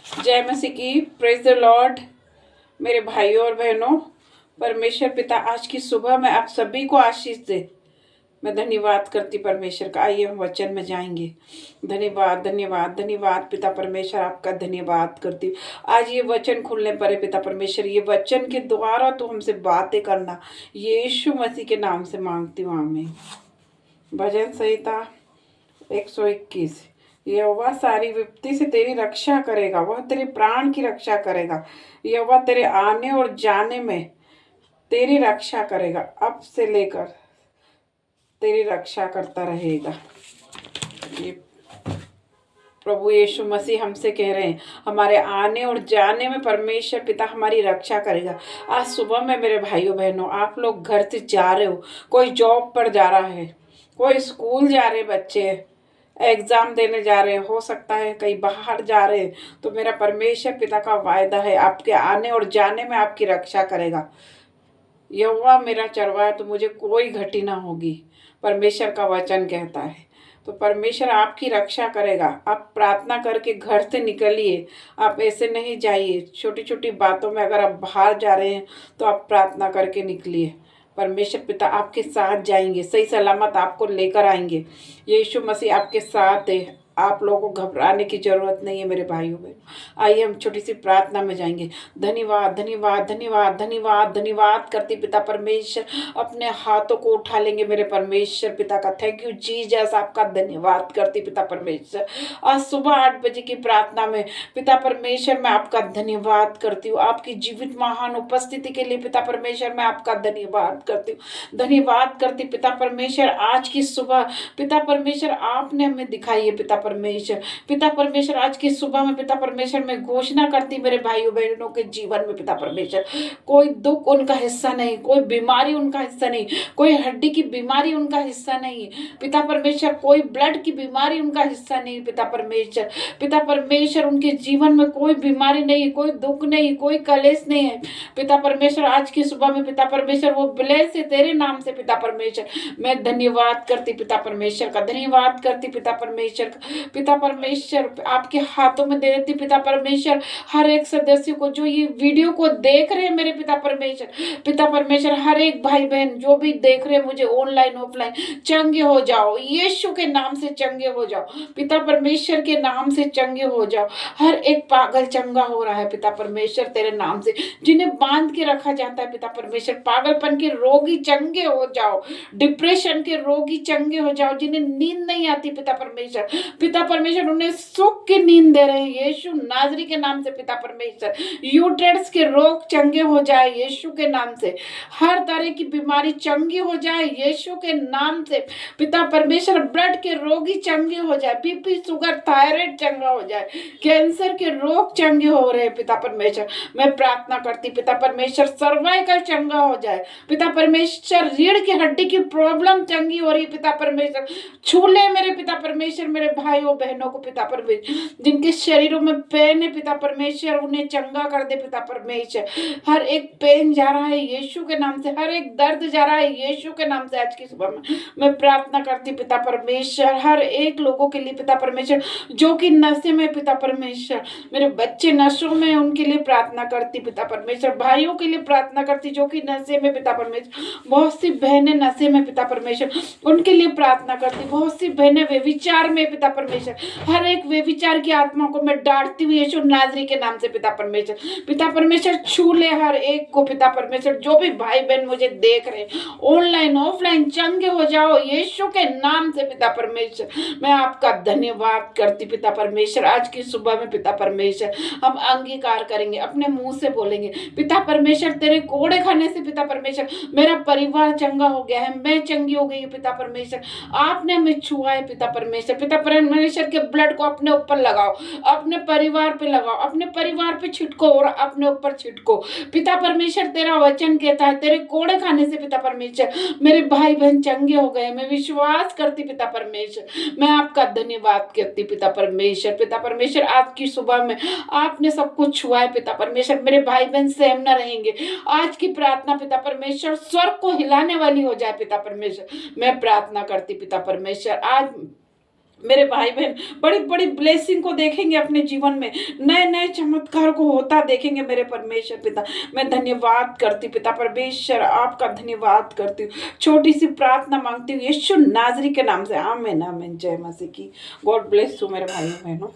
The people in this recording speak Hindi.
जय मसीह की। Praise the Lord. मेरे भाइयों और बहनों, परमेश्वर पिता आज की सुबह में आप सभी को आशीष दे। मैं धन्यवाद करती परमेश्वर का। आइए हम वचन में जाएंगे। धन्यवाद धन्यवाद धन्यवाद पिता परमेश्वर, आपका धन्यवाद करती हूँ। आज ये वचन खुलने पर है पिता परमेश्वर, ये वचन के द्वारा तो हमसे बातें करना, यीशु मसीह के नाम से मांगती हूँ, आमीन। भजन संहिता 121। यहोवा सारी विपत्ति से तेरी रक्षा करेगा, वह तेरे प्राण की रक्षा करेगा। यहोवा तेरे आने और जाने में तेरी रक्षा करेगा, अब से लेकर तेरी रक्षा करता रहेगा। ये प्रभु यीशु मसीह हमसे कह रहे हैं, हमारे आने और जाने में परमेश्वर पिता हमारी रक्षा करेगा। आज सुबह में मेरे भाइयों बहनों, आप लोग घर से जा रहे हो, कोई जॉब पर जा रहा है, कोई स्कूल जा रहे बच्चे, एग्जाम देने जा रहे, हो सकता है कहीं बाहर जा रहे, तो मेरा परमेश्वर पिता का वायदा है आपके आने और जाने में आपकी रक्षा करेगा। यहोवा मेरा चरवाहा है तो मुझे कोई घटी ना होगी, परमेश्वर का वचन कहता है। तो परमेश्वर आपकी रक्षा करेगा। आप प्रार्थना करके घर से निकलिए, आप ऐसे नहीं जाइए। छोटी छोटी बातों में अगर आप बाहर जा रहे हैं तो आप प्रार्थना करके निकलिए। परमेश्वर पिता आपके साथ जाएंगे, सही सलामत आपको लेकर आएंगे। यीशु मसीह आपके साथ है, आप लोगों को घबराने की जरूरत नहीं है मेरे भाइयों बहनों। आइए हम छोटी सी प्रार्थना में जाएंगे। धन्यवाद धन्यवाद धन्यवाद धन्यवाद धन्यवाद करती पिता परमेश्वर, अपने हाथों को उठा लेंगे मेरे परमेश्वर पिता का। थैंक यू जीसस, आपका धन्यवाद करती पिता परमेश्वर। आज सुबह 8 बजे की प्रार्थना में पिता परमेश्वर मैं आपका धन्यवाद करती हूँ। आपकी जीवित महान उपस्थिति के लिए पिता परमेश्वर मैं आपका धन्यवाद करती हूँ। धन्यवाद करती पिता परमेश्वर, आज की सुबह पिता परमेश्वर आपने हमें दिखाई है। पिता परमेश्वर, पिता परमेश्वर आज की सुबह में पिता परमेश्वर मैं घोषणा करती मेरे भाइयों बहनों के जीवन में पिता परमेश्वर, कोई दुख उनका हिस्सा नहीं, कोई बीमारी उनका हिस्सा नहीं, कोई हड्डी की बीमारी उनका हिस्सा नहीं पिता परमेश्वर, कोई ब्लड की बीमारी उनका हिस्सा नहीं पिता परमेश्वर। पिता परमेश्वर उनके जीवन में कोई बीमारी नहीं, कोई दुख नहीं, कोई कलेश नहीं है पिता परमेश्वर। आज की सुबह में पिता परमेश्वर वो ब्लेस है तेरे नाम से पिता परमेश्वर। मैं धन्यवाद करती पिता परमेश्वर का, धन्यवाद करती पिता परमेश्वर का। पिता परमेश्वर आपके हाथों में दे देती पिता परमेश्वर, हर एक सदस्य को जो ये वीडियो को देख रहे हैं मेरे पिता परमेश्वर। पिता परमेश्वर हर एक भाई बहन जो भी देख रहे हैं मुझे ऑनलाइन ऑफलाइन, चंगे हो जाओ यीशु के नाम से, चंगे हो जाओ पिता परमेश्वर के नाम से, चंगे हो जाओ। हर एक पागल चंगा हो रहा है पिता परमेश्वर तेरे नाम से, जिन्हें बांध के रखा जाता है पिता परमेश्वर, पागलपन के रोगी चंगे हो जाओ, डिप्रेशन के रोगी चंगे हो जाओ, जिन्हें नींद नहीं आती पिता परमेश्वर, पिता परमेश्वर उन्हें सुख की नींद दे रहे हैं यीशु नाजरी के नाम से पिता परमेश्वर। यूट्रेट्स के रोग चंगे हो जाए यीशु के नाम से, हर तरह की बीमारी चंगी हो जाए यीशु के नाम से पिता परमेश्वर। ब्लड के रोगी चंगे हो जाए, बीपी शुगर थायराइड चंगा हो जाए, कैंसर के रोग चंगे हो रहे हैं पिता परमेश्वर। मैं प्रार्थना करती पिता परमेश्वर सर्वाइकल चंगा हो जाए पिता परमेश्वर, रीढ़ की हड्डी की प्रॉब्लम चंगी हो रही है पिता परमेश्वर, छूले मेरे पिता परमेश्वर मेरे भाइयों बहनों को पिता परमेश्वर, जिनके शरीरों में पेन है पिता परमेश्वर उन्हें चंगा कर दे पिता परमेश्वर। हर एक पेन जा रहा है यीशु के नाम से, हर एक दर्द जा रहा है यीशु के नाम से। आज की सुबह में मैं प्रार्थना करती पिता परमेश्वर हर एक लोगों के लिए पिता परमेश्वर जो कि नशे में पिता परमेश्वर, मेरे बच्चे नशों में उनके लिए प्रार्थना करती पिता परमेश्वर, भाइयों के लिए प्रार्थना करती जो कि नशे में पिता परमेश्वर, बहुत सी बहनें नशे में पिता परमेश्वर उनके लिए प्रार्थना करती, बहुत सी बहनें व्यभिचार में पिता परमेश्वर, हर एक व्यभिचार की आत्मा को मैं डांटती हुई यीशु नाजरी के नाम से पिता परमेश्वर। पिता परमेश्वर छू ले हर एक को पिता परमेश्वर, जो भी भाई बहन मुझे देख रहे ऑनलाइन ऑफलाइन, चंगे हो जाओ यीशु के नाम से पिता परमेश्वर। मैं आपका धन्यवाद करती पिता परमेश्वर। आज की सुबह में पिता परमेश्वर हम अंगीकार करेंगे, अपने मुंह से बोलेंगे पिता परमेश्वर, तेरे कोड़े खाने से पिता परमेश्वर मेरा परिवार चंगा हो गया है, मैं चंगी हो गई पिता परमेश्वर, आपने हमें छुआ है पिता परमेश्वर। पिता परमेश्वर के ब्लड को अपने ऊपर लगाओ, अपने परिवार पे लगाओ, अपने परिवार पे छिटको और अपने ऊपर छिटको पिता परमेश्वर। तेरा वचन कहता है तेरे कोड़े खाने से पिता परमेश्वर मेरे भाई बहन चंगे हो गए। मैं विश्वास करती पिता परमेश्वर, मैं आपका धन्यवाद करती पिता परमेश्वर। पिता परमेश्वर आज की सुबह में आपने सब कुछ छुआ है पिता परमेश्वर, मेरे भाई बहन सहम न रहेंगे। आज की प्रार्थना पिता परमेश्वर स्वर्ग को हिलाने वाली हो जाए पिता परमेश्वर। मैं प्रार्थना करती पिता परमेश्वर, आज मेरे भाई बहन बड़ी बड़ी ब्लेसिंग को देखेंगे अपने जीवन में, नए नए चमत्कार को होता देखेंगे मेरे परमेश्वर पिता। मैं धन्यवाद करती पिता परमेश्वर, आपका धन्यवाद करती हूँ। छोटी सी प्रार्थना मांगती हूँ यीशु नाजरी के नाम से, आमीन आमीन। जय मसीह की। गॉड ब्लेस यू मेरे भाइयों बहनों।